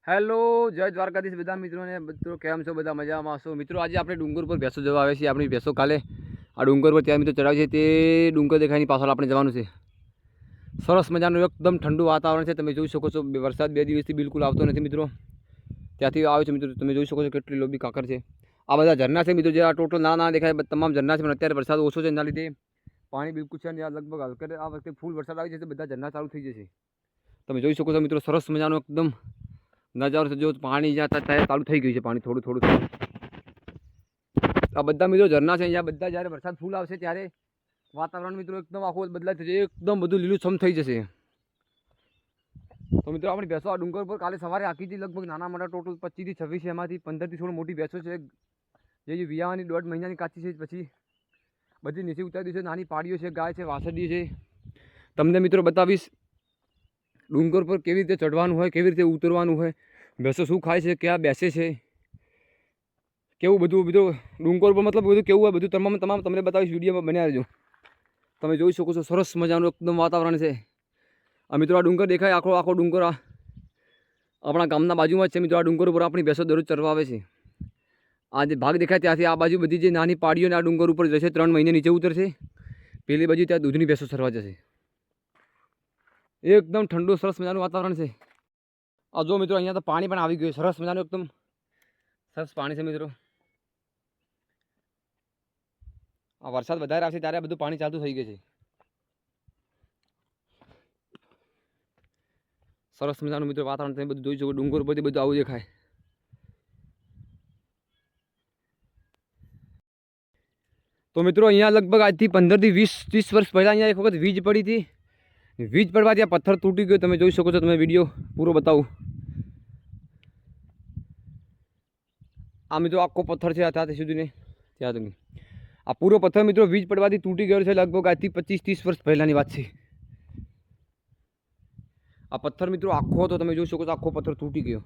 Hello જય દ્વારકાધીશ બધા મિત્રોને મિત્રો કેમ છો બધા મજામાં છો મિત્રો આજે આપણે ડુંગર પર ભેંસો જવા આવે છે આપણી ભેંસો કાલે આ ડુંગર પર ત્યાં મિત્રો ચડાવે છે તે ડુંગર દેખાયની પાછળ આપણે જવાનું છે સરસ મજાનું એકદમ ઠંડુ વાતાવરણ છે તમે જોઈ શકો છો વરસાદ 2 દિવસથી બિલકુલ આવતો નથી મિત્રો ત્યાંથી આવે છે મિત્રો તમે જોઈ શકો છો કેટલી લોબી કાકર છે આ બધા ઝરણા છે મિત્રો જે આ ટોટલ નાના દેખાય તમામ ઝરણા છે પણ અત્યારે વરસાદ ઓછો છે એના લીધે પાણી બિલકુલ છે અને આ લગભગ હલકે આ વખતે ફૂલ વરસાદ આવી જશે બધા ઝરણા ચાલુ થઈ જશે તમે જોઈ શકો છો મિત્રો સરસ મજાનું એકદમ નજારો જો પાણી જ્યાં ચાલુ થઈ ગયું છે પાણી થોડું થોડું આ બધા મિત્રો ઝરણા છે અહીંયા બધા જ્યારે વરસાદ ફૂલ આવશે ત્યારે વાતાવરણ મિત્રો એકદમ આખું બદલાઈ થશે એકદમ બધું લીલુંછમ થઈ જશે તો મિત્રો આપણી ભેંસો આ ડુંગર પર કાલે સવારે આખી હતી લગભગ નાના મોટા ટોટલ 25 થી 26 છે એમાંથી 15 થી 16 મોટી ભેંસો છે જે વિયાવાની 1.5 મહિનાની કાચી છે પછી બધી નીચે ઉતારી છે નાની પાડીઓ છે ગાય છે વાસળીઓ છે તમને મિત્રો બતાવીશ ડુંગર પર કેવી રીતે ચડવાનું હોય કેવી રીતે ઉતરવાનું હોય ભેંસો શું ખાય છે ક્યાં બેસે છે કેવું બધું ડુંગર પર મતલબ બધું કેવું હોય બધું તમામ તમને બતાવીશ વિડીયોમાં બન્યા રહેજો તમે જોઈ શકો છો સરસ મજાનું એકદમ વાતાવરણ છે આ મિત્રો આ ડુંગર દેખાય આખો ડુંગર આપણા ગામના બાજુમાં જ છે મિત્રો આ ડુંગર ઉપર આપણી ભેંસો દરરોજ ચરવા આવે છે આ જે ભાગ દેખાય ત્યાંથી આ બાજુ બધી જે નાની પાડીઓને આ ડુંગર ઉપર જશે 3 મહિને નીચે ઉતરશે પેલી બાજુ ત્યાં દૂધની ભેંસો ચરવા જશે એકદમ ઠંડુ સરસ મજાનું વાતાવરણ છે આ જો મિત્રો અહીંયા તો પાણી પણ આવી ગયું સરસ મજાનું એકદમ સરસ પાણી છે મિત્રો આ વરસાદ વધારે આવશે ત્યારે બધું પાણી ચાલતું થઈ ગયું છે સરસ મજાનું મિત્રો વાતાવરણ તમે બધું જોઈ શકો ડુંગર પરથી બધું આવું દેખાય તો મિત્રો અહીંયા લગભગ આજથી 15 થી 20-30 વર્ષ પહેલાં અહીંયા એક વખત વીજ પડી હતી વીજ પડવાથી આ પથ્થર તૂટી ગયો તમે જોઈ શકો છો તમે વિડીયો પૂરો બતાવું આ મિત્રો આખો પથ્થર છે ત્યાંથી સુધી ને ત્યાં સુધી આ પૂરો પથ્થર મિત્રો વીજ પડવાથી તૂટી ગયો છે લગભગ આજથી 25-30 વર્ષ પહેલાંની વાત છે આ પથ્થર મિત્રો આખો હતો તમે જોઈ શકો છો આખો પથ્થર તૂટી ગયો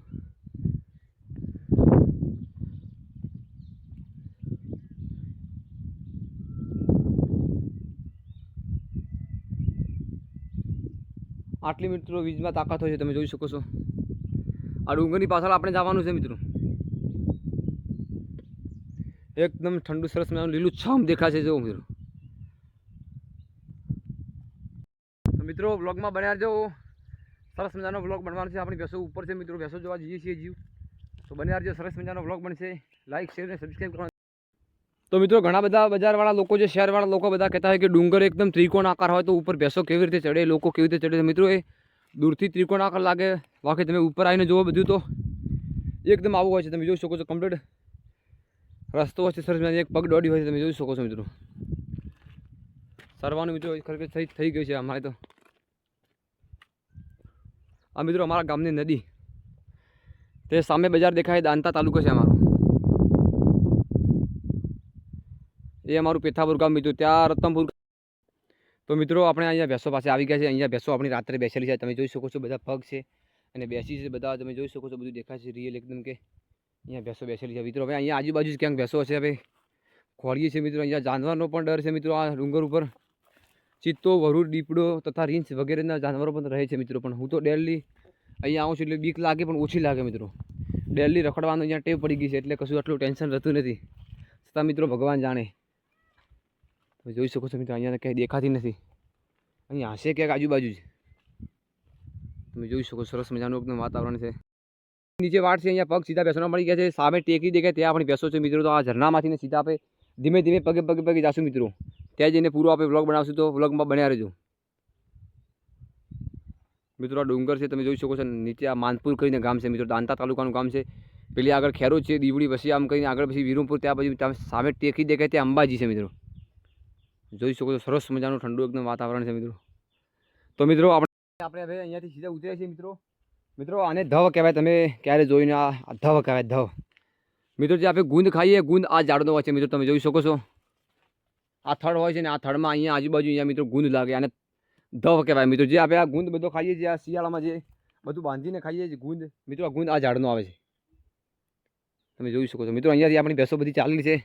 આટલી મિત્રો વીજમાં તાકાત હોય છે તમે જોઈ શકો છો આ ડુંગરની પાછળ આપણે જવાનું છે મિત્રો એકદમ ઠંડુ સરસ મજાનું લીલુંછમ દેખાશે જો મિત્રો તો મિત્રો વ્લોગમાં બન્યા રહેજો સરસ મજાનો વ્લોગ બનવાનો છે આપણી ભેંસો ઉપર છે મિત્રો ભેંસો જોવા જઈએ છીએ જીવ તો બન્યા રહેજો સરસ મજાનો વ્લોગ બનશે લાઈક શેર અને સબસ્ક્રાઈબ કરવાનું તો મિત્રો ઘણા બધા બજારવાળા લોકો જે શહેરવાળા લોકો બધા કહેતા હોય કે ડુંગર એકદમ ત્રિકોણ આકાર હોય તો ઉપર ભેંસો કેવી રીતે ચડે લોકો કેવી રીતે ચડે મિત્રો એ દૂરથી ત્રિકોણ આકાર લાગે બાકી તમે ઉપર આવીને જુઓ બધું તો એકદમ આવું હોય છે તમે જોઈ શકો છો કમ્પ્લીટ રસ્તો હોય છે સરસ એક પગ દોડી હોય છે તમે જોઈ શકો છો મિત્રો સરવાનું મિત્રો ખરેખર થઈ ગયું છે અમારે તો આ મિત્રો અમારા ગામની નદી તે સામે બજાર દેખાય દાંતા તાલુકો છે અમારો એ અમારું પેથાપુર ગામ મિત્રો ત્યાં રતનપુર તો મિત્રો આપણે અહીંયા ભેંસો પાસે આવી ગયા છે અહીંયા ભેંસો આપણી રાત્રે બેસેલી છે તમે જોઈ શકો છો બધા પગ છે અને બેસી છે બધા તમે જોઈ શકો છો બધું દેખાય છે રિયલ એકદમ કે અહીંયા ભેંસો બેસેલી છે મિત્રો હવે અહીંયા આજુબાજુ જ ક્યાંક ભેંસો હશે હવે ખોળીએ છીએ મિત્રો અહીંયા જાનવરનો પણ ડર છે મિત્રો આ ડુંગર ઉપર ચિત્તો વરુ દીપડો તથા રીંછ વગેરેના જાનવરો પણ રહે છે મિત્રો પણ હું તો ડેલી અહીંયા આવું છું એટલે બીક લાગે પણ ઓછી લાગે મિત્રો ડેલી રખડવાનું અહીંયા ટેવ પડી ગઈ છે એટલે કશું આટલું ટેન્શન રહેતું નથી છતાં મિત્રો ભગવાન જાણે તમે જોઈ શકો છો મિત્રો અહીંયા ક્યાંય દેખાતી નથી અહીંયા હશે ક્યાંક આજુબાજુ જ તમે જોઈ શકો સરસ મજાનું એકદમ વાતાવરણ છે નીચે વાટ છે અહીંયા પગ સીધા બેસવા મળી ગયા છે સામે ટેકી દેખાય ત્યાં આપણી બેસો છે મિત્રો તો આ ઝરણામાંથી સીધા આપણે ધીમે ધીમે પગે જાશું મિત્રો ત્યાં જઈને પૂરો આપણે વ્લોગ બનાવશું તો વ્લોગમાં બન્યા રહેજો મિત્રો આ ડુંગર છે તમે જોઈ શકો છો નીચે આ માનપુર કરીને ગામ છે મિત્રો દાંતા તાલુકાનું ગામ છે પેલી આગળ ખેરોજ છે દીવડી પછી આમ કરીને આગળ પછી વીરમપુર ત્યાં પછી સામે ટેકી દેખાય ત્યાં અંબાજી છે મિત્રો જોઈ શકો છો સરસ મજાનું ઠંડુ એકદમ વાતાવરણ છે મિત્રો તો મિત્રો આપણે હવે અહીંયાથી સીધા ઉતર્યા છીએ મિત્રો આને ધવ કહેવાય તમે ક્યારે જોઈને આ ધવ કહેવાય ધવ મિત્રો જે આપણે ગુંદ ખાઈએ ગુંદ આ ઝાડનો હોય છે મિત્રો તમે જોઈ શકો છો આ થડ હોય છે ને આ થડમાં અહીંયા આજુબાજુ અહીંયા મિત્રો ગુંદ લાગે અને ધવ કહેવાય મિત્રો જે આપણે આ ગુંદ બધો ખાઈએ છીએ આ શિયાળામાં જે બધું બાંધીને ખાઈએ છીએ ગુંદ મિત્રો આ ગુંદ આ ઝાડનો આવે છે તમે જોઈ શકો છો મિત્રો અહીંયાથી આપણી ભેંસો બધી ચાલેલી છે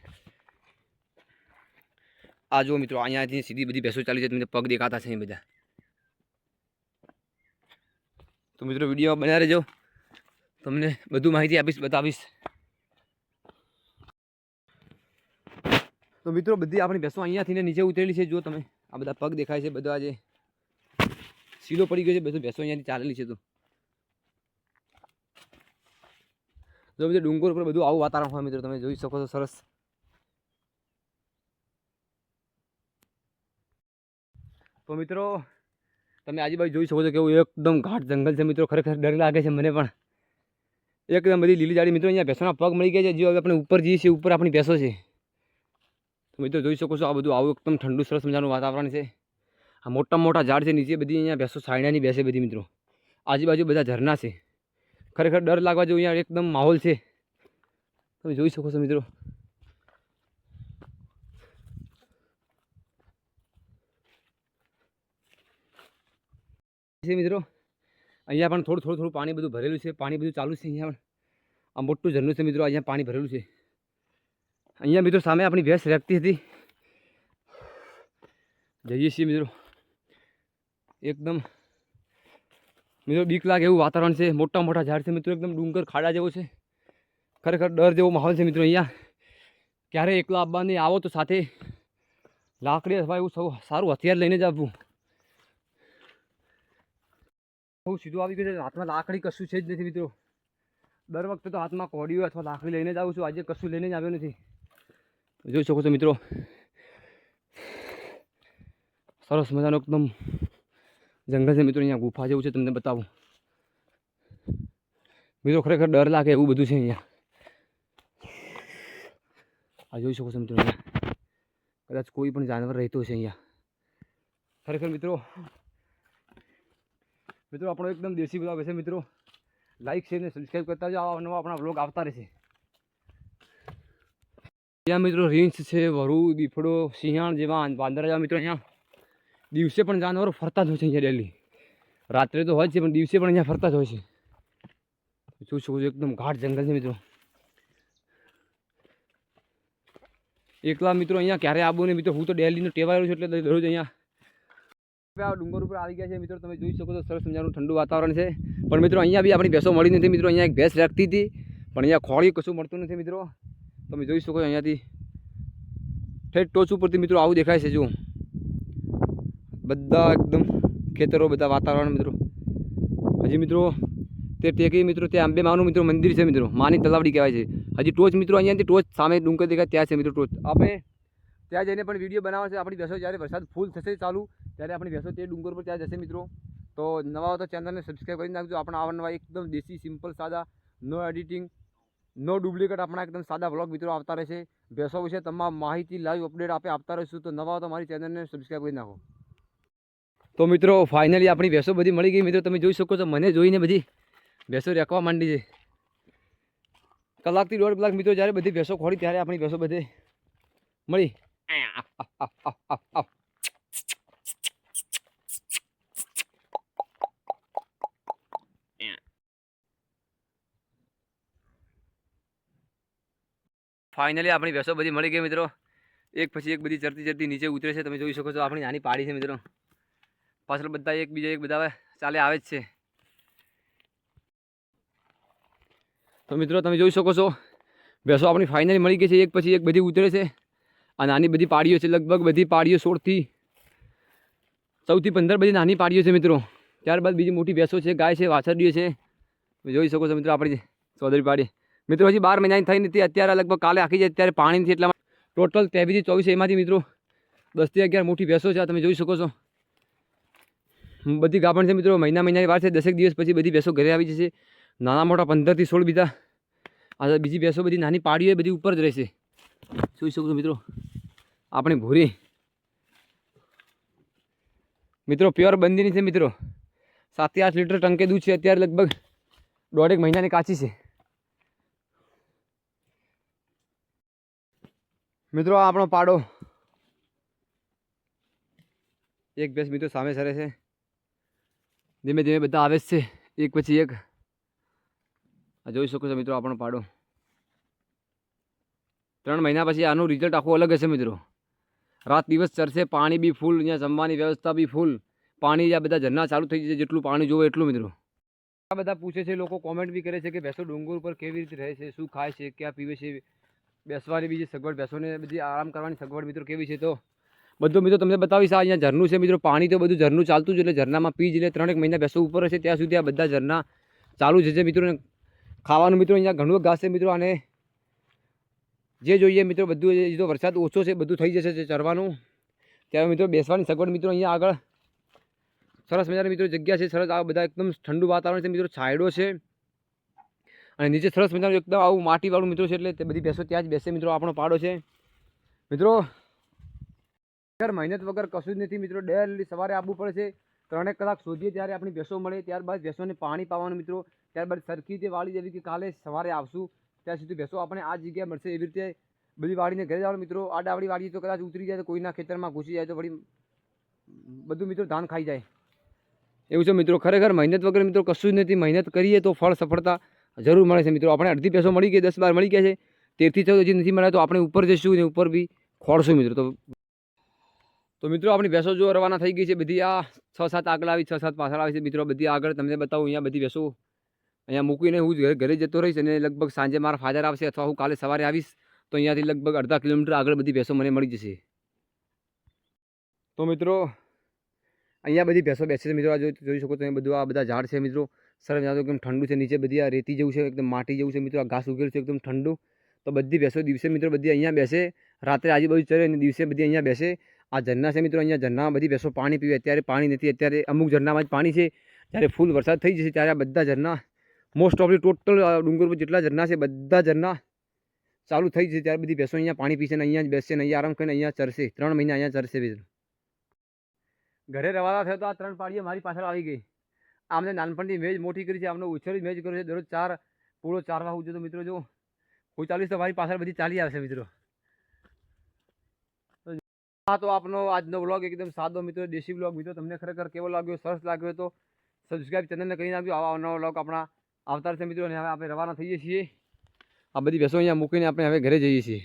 આ જો મિત્રો અહીંયાથી સીધી બધી ભેંસો ચાલી છે તમને પગ દેખાતા છે બધા તો મિત્રો વિડીયો બન્યા રહેજો તમને બધું માહિતી આપીશ, બતાવીશ. તો મિત્રો બધી આપણી ભેંસો અહીંયાથી નીચે ઉતરેલી છે. જો તમે આ બધા પગ દેખાય છે, બધા જે સીલો પડી ગયો છે, બધું ભેંસો અહીંયાથી ચાલેલી છે. તો બધું ડુંગર ઉપર બધું આવું વાતાવરણ હોય મિત્રો, તમે જોઈ શકો છો. સરસ. તો મિત્રો તમે આજુબાજુ જોઈ શકો છો કેવું એકદમ ઘાટ જંગલ છે મિત્રો. ખરેખર ડર લાગે છે મને પણ. એકદમ બધી લીલી જાડી મિત્રો. અહીંયા ભેંસોના પગ મળી ગયા છે. જો હવે આપણે ઉપર જઈએ છીએ, ઉપર આપણી ભેંસો છે. તો મિત્રો જોઈ શકો છો આ બધું આવું એકદમ ઠંડુ સરસ મજાનું વાતાવરણ છે. આ મોટા મોટા ઝાડ છે, નીચે બધી અહીંયા ભેંસો છાંયડાની બેસે બધી મિત્રો. આજુબાજુ બધા ઝરણા છે. ખરેખર ડર લાગવા જેવું અહીંયા એકદમ માહોલ છે, તમે જોઈ શકો છો મિત્રો. મિત્રો અહીંયા પણ થોડું પાણી બધું ભરેલું છે. પાણી બધું ચાલુ છે. અહીંયા પણ આ મોટું ઝરણું છે મિત્રો. અહીંયા પાણી ભરેલું છે. અહીંયા મિત્રો સામે આપણી ભેંસ રહેતી હતી. જઈએ છીએ મિત્રો. એકદમ મિત્રો બીક લાગે એવું વાતાવરણ છે. મોટા મોટા ઝાડ છે મિત્રો. એકદમ ડુંગર ખાડા જેવો છે. ખરેખર ડર જેવો માહોલ છે મિત્રો. અહીંયા ક્યારે એકલા આવવાની આવો તો સાથે લાકડી અથવા એવું સૌ સારું હથિયાર લઈને જ આવવું. બહુ સીધું આવી ગયું છે. હાથમાં લાકડી કશું છે જ નથી મિત્રો. દર વખતે તો હાથમાં કોડીઓ અથવા લાકડી લઈને જ આવું છું. આજે કશું લઈને જ આવ્યો નથી. જોઈ શકો છો મિત્રો. સરસ મજાનો એકદમ જંગલ છે મિત્રો. અહીંયા ગુફા જેવું છે, તમને બતાવું મિત્રો. ખરેખર ડર લાગે એવું બધું છે અહીંયા. આ જોઈ શકો છો મિત્રો. અહીંયા કદાચ કોઈ પણ જાનવર રહેતો છે અહીંયા. ખરેખર મિત્રો આપણો એકદમ દેશી બ્લોગ હશે મિત્રો. લાઈક શેર ને સબસ્ક્રાઈબ કરતા જાઓ. આવા નવા આપણા બ્લોગ આવતા રહેશે. અહીંયા મિત્રો રીંછ છે, વરુ, દીપડો, સિંહણ જેવા વાંદરા જેવા મિત્રો. અહીંયા દિવસે પણ જાનવરો ફરતા જ હોય છે અહીંયા ડેલી. રાત્રે તો હોય છે પણ દિવસે પણ અહીંયા ફરતા જ હોય છે. જોઈ શકો છો એકદમ ઘાટ જંગલ છે મિત્રો. એકલા મિત્રો અહીંયા ક્યારે આવું નહીં મિત્રો. હું તો ડેલીનો ટેવાયેલો છું એટલે દરરોજ અહીંયા આ ડુંગર ઉપર આવી ગયા છે મિત્રો. તમે જોઈ શકો છો સરસ મજાનું ઠંડુ વાતાવરણ છે. પણ મિત્રો અહીંયા બી આપણી ભેંસો મળી નથી મિત્રો. અહીંયા એક ભેંસ રાખતી હતી પણ અહીંયા ખોળી કશું મળતું નથી મિત્રો. તમે જોઈ શકો છો અહીંયાથી ઠેઠ ટોચ ઉપરથી મિત્રો આવું દેખાય છે. જુઓ બધા એકદમ ખેતરો, બધા વાતાવરણ મિત્રો. હજી મિત્રો તે ટેકી મિત્રો તે અંબે માનું મિત્રો મંદિર છે મિત્રો. માની તલાવડી કહેવાય છે. હજી ટોચ મિત્રો અહીંયાથી ટોચ સામે ડુંગર દેખાય ત્યાં છે મિત્રો ટોચ. આપણે ત્યાં જઈને પણ વિડીયો બનાવવા છે. આપણી ભેંસો જ્યારે વરસાદ ફૂલ થશે ચાલુ ત્યારે આપણી ભેંસો તે ડુંગર પર ત્યાં જશે મિત્રો. તો નવા હોય તો ચેનલને સબસ્ક્રાઈબ કરી નાખજો. આપણા આવનવા એકદમ દેશી સિમ્પલ સાદા, નો એડિટિંગ, નો ડુપ્લિકેટ આપણા એકદમ સાદા વ્લોગ મિત્રો આવતા રહેશે. ભેંસો વિશે તમામ માહિતી લાઈવ અપડેટ આપણે આપતા રહીશું. તો નવા હોય તો મારી ચેનલને સબસ્ક્રાઈબ કરી નાખો. તો મિત્રો ફાઇનલી આપણી ભેંસો બધી મળી ગઈ મિત્રો. તમે જોઈ શકો છો મને જોઈને બધી ભેંસો રેકવા માંડી છે. કલાકથી 1.5 કલાક મિત્રો જ્યારે બધી ભેંસો ખોડી ત્યારે આપણી ભેંસો બધે મળી. ફાઇનલી આપણી ભેંસો બધી મળી ગઈ મિત્રો. એક પછી એક બધી ચરતી નીચે ઉતરે છે. તમે જોઈ શકો છો આપણી નાની પાડી છે મિત્રો. પાછળ બધા એક બધા ચાલે આવે જ છે. તો મિત્રો તમે જોઈ શકો છો ભેંસો આપણી ફાઇનલી મળી ગઈ છે. એક પછી એક બધી ઉતરે છે. આ નાની બધી પાડીઓ છે. લગભગ બધી પાડીઓ 14 થી 15 બધી નાની પાડીઓ છે મિત્રો. ત્યારબાદ બીજી મોટી ભેંસો છે, ગાય છે, વાછરડીઓ છે. તમે જોઈ શકો છો મિત્રો આપણી ચૌધરી પાડી મિત્રો. હજી 12 મહિનાની થઈ નથી. અત્યારે લગભગ કાલે આખી જાય અત્યારે પાણી નથી. એટલા ટોટલ 23 થી 24 એમાંથી મિત્રો 10 થી 11 મોટી ભેંસો છે. તમે જોઈ શકો છો બધી ગાભણ છે મિત્રો. મહિનાની વાર છે. 10 દિવસ પછી બધી ભેંસો ઘરે આવી જશે. નાના મોટા 15 થી 16 બીજા આ બીજી ભેંસો બધી નાની પાડીઓ બધી ઉપર જ રહેશે. જોઈ શકો છો મિત્રો આપણી ભૂરી મિત્રો પ્યોર બંદીની છે મિત્રો. 7 થી 8 લીટર ટંકે દૂધ છે. અત્યારે લગભગ 1.5 મહિનાની કાચી છે મિત્રો. આ આપણો પાડો એક ભેંસ મિત્રો સામે સરે છે. ધીમે ધીમે બધા આવે છે એક પછી એક. આ જોઈ શકો છો મિત્રો આપણો પાડો. 3 મહિના પછી આનું રિઝલ્ટ આખું અલગ હશે મિત્રો. રાત દિવસ ચરશે. પાણી બી ફૂલ. અહીંયા જમવાની વ્યવસ્થા બી ફૂલ. પાણી આ બધા ઝરણા ચાલુ થઈ જશે. જેટલું પાણી જોવે એટલું મિત્રો. આ બધા પૂછે છે, લોકો કોમેન્ટ બી કરે છે કે ભેંસો ડુંગર ઉપર કેવી રીતે રહે છે, શું ખાય છે, ક્યાં પીવે છે, બેસવાની બીજી સગવડ, ભેંસોને બધી આરામ કરવાની સગવડ મિત્રો કેવી છે, તો બધું મિત્રો તમને બતાવીશ. આ અહીંયા ઝરણું છે મિત્રો, પાણી તો બધું ઝરણું ચાલતું જ, એટલે ઝરણામાં પી જ, એટલે 3 મહિના ભેંસો ઉપર હશે ત્યાં સુધી આ બધા ઝરણા ચાલુ છે મિત્રો. ખાવાનું મિત્રો અહીંયા ઘણું ઘાસ છે મિત્રો, અને જે જોઈએ મિત્રો બધું, જો વરસાદ ઓછો છે બધું થઈ જશે ચરવાનું. ત્યારે મિત્રો બેસવાની સગવડ મિત્રો અહીંયા આગળ સરસ મજાની મિત્રો જગ્યા છે, સરસ. આ બધા એકદમ ઠંડુ વાતાવરણ છે મિત્રો, છાંયડો છે, અને નીચે સરસ મજાનું એકદમ આવું માટીવાળું મિત્રો છે, એટલે તે બધી ભેંસો ત્યાં જ બેસે મિત્રો. આપણો પાડો છે મિત્રો, મહેનત વગર કશું જ નથી મિત્રો. ડેલી સવારે આવવું પડે છે, 3 કલાક શોધીએ ત્યારે આપણી ભેંસો મળે, ત્યારબાદ ભેંસોને પાણી પાવાનું મિત્રો, ત્યારબાદ સરખી રીતે વાળી દેવી કે કાલે સવારે આવશું ત્યાં સુધી ભેંસો આપણે આ જગ્યાએ મળશે. એવી રીતે બધી વાળીને ઘરે જવાનું મિત્રો. આ ડાવડી વાળી તો કદાચ ઉતરી જાય તો કોઈના ખેતરમાં ઘૂસી જાય તો વળી બધું મિત્રો ધાન ખાઈ જાય એવું છે મિત્રો. ખરેખર મહેનત વગર મિત્રો કશું જ નથી. મહેનત કરીએ તો ફળ સફળતા જરૂર મળે છે મિત્રો. આપણે અડધી ભેંસો મળી ગઈ, 10-12 મળી ગયા છે, 13થી 14 હજી નથી મળ્યા, તો આપણે ઉપર જઈશું ને ઉપર બી ખોળશું મિત્રો. તો મિત્રો આપણી ભેંસો જો રવાના થઈ ગઈ છે બધી. આ 6-7 આગળ આવી, 6-7 પાછળ આવી છે મિત્રો. બધી આગળ તમને બતાવું, અહીંયા બધી ભેંસો અહીંયા મૂકીને હું ઘરે જતો રહીશ, અને લગભગ સાંજે મારા ફાધર આવશે અથવા હું કાલે સવારે આવીશ તો અહીંયાથી લગભગ અડધા કિલોમીટર આગળ બધી ભેંસો મને મળી જશે. તો મિત્રો અહીંયા બધી ભેંસો બેસે છે મિત્રો. આ જોઈ શકો છો બધું, આ બધા ઝાડ છે મિત્રો, સરસ એકદમ ઠંડુ છે. નીચે બધી આ રેતી જેવું છે, એકદમ માટી જેવું છે મિત્રો. આ ઘાસ ઉગેલું છે એકદમ ઠંડુ. તો બધી ભેંસો દિવસે મિત્રો બધી અહીંયા બેસે, રાત્રે આજુબાજુ ચરે, અને દિવસે બધી અહીંયા બેસે. આ ઝરણા છે મિત્રો, અહીંયા ઝરણામાં બધી ભેંસો પાણી પીવે. અત્યારે પાણી નથી, અત્યારે અમુક ઝરણામાં જ પાણી છે. જ્યારે ફૂલ વરસાદ થઈ જશે ત્યારે આ બધા ઝરણા મોસ્ટ ઓફલી ટોટલ ડુંગર પર જેટલા ઝરણા છે બધા ઝરણા ચાલુ થઈ જશે. ત્યારે બધી ભેંસો અહીંયા પાણી પીશે, ને અહીંયા જ બેસશે, ને અહીંયા આરામ કરીને અહીંયા ચરશે. 3 મહિના અહીંયા ચરશે મિત્રો. ઘરે રવાના થયો તો આ 3 પાડીઓ મારી પાછળ આવી ગઈ. આમને નાનપણથી મેજ મોટી કરી છે, આમનો ઉછેર જ મેજ કર્યો છે. દરરોજ પૂરો ચારવા હું તો મિત્રો, જો હું ચાલીશ તો મારી પાછળ બધી ચાલી આવશે મિત્રો. હા, તો આપનો આજનો વ્લોગ એકદમ સાદો મિત્રો, દેશી વ્લોગ મિત્રો. તમને ખરેખર કેવો લાગ્યો, સરસ લાગ્યો તો સબસ્ક્રાઈબ ચેનલને કરી નાખજો. આવા નવા વ્લોગ આપણા આવતા રહેશે મિત્રો. અને હવે આપણે રવાના થઈએ છીએ. આ બધી ભેંસો અહીંયા મૂકીને આપણે હવે ઘરે જઈએ છીએ.